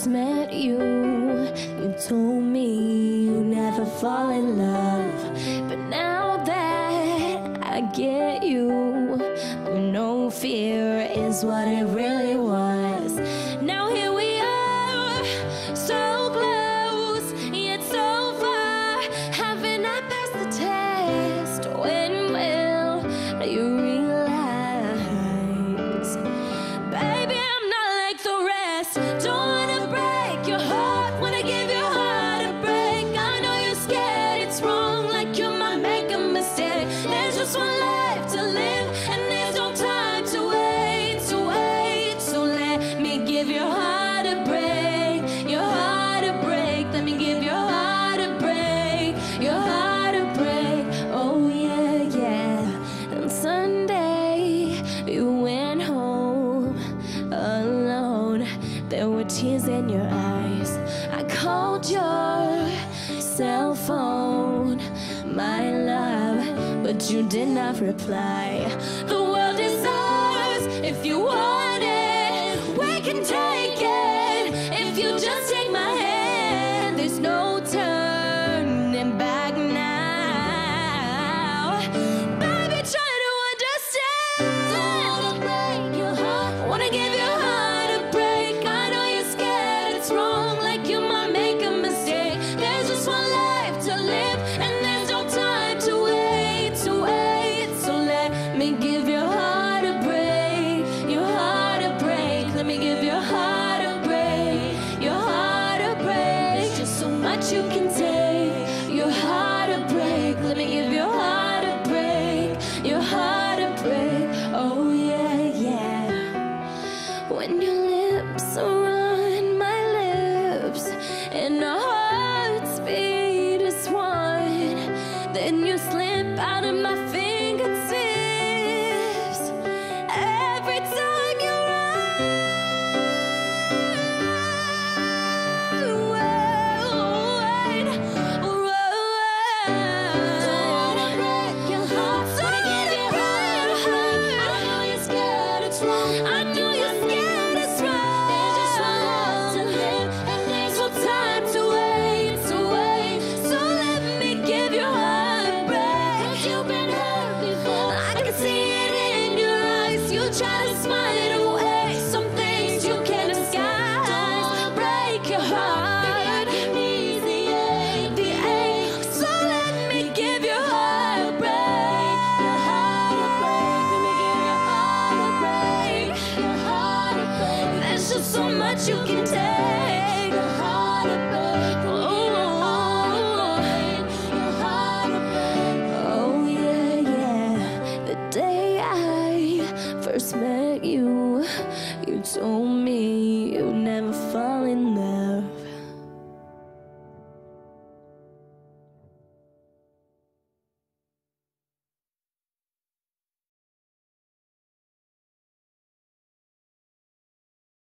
first met you, you told me you never fall in love. But now that I get you, no fear is what it really was. Now here we are, so close, yet so far. Haven't I passed the test? When will you realize? Baby, I'm not like the rest. Don't wanna break your heart, wanna give your heart a break. I know you're scared, it's wrong, like you might make a mistake. There's just one life to live, and there's no time to wait, so let me give your heart a break, your heart a break. Let me give your heart a break, your heart a break. Oh yeah, yeah. And Sunday you went home alone. There were tears in your eyes. I called your cell phone, my love, but you did not reply. The world is ours if you want it. We can take it if you just take my hand. There's no turning back now. Baby, try to understand. Don't wanna break your heart, wanna give your heart a break. I know you're scared, it's wrong, like you might make a mistake. There's just one life to live, and there's no time to wait, so let me give your heart a break, your heart a break. Let me give your heart a break, your heart a break. There's just so much you can take, your heart a break. Let me give your heart a break, your heart a break. Oh yeah, yeah. When your lips are on my lips and our hearts beat as one, then you slip out of my fingertips every time you run. Don't wanna break your heart, wanna give your heart a hug. I know you're scared, it's wrong, I know you're scared, it's wrong. There's just one life to live, and there's no time to wait, so let me give your heart a break. 'Cause you've been hurt before, I can see it in your eyes. You try to smile it away, some things you can't disguise. Don't wanna break your heart, the ache, so let me give your heart a break, your heart a break. Let me give your heart a break, your heart a break. There's just so much you can take.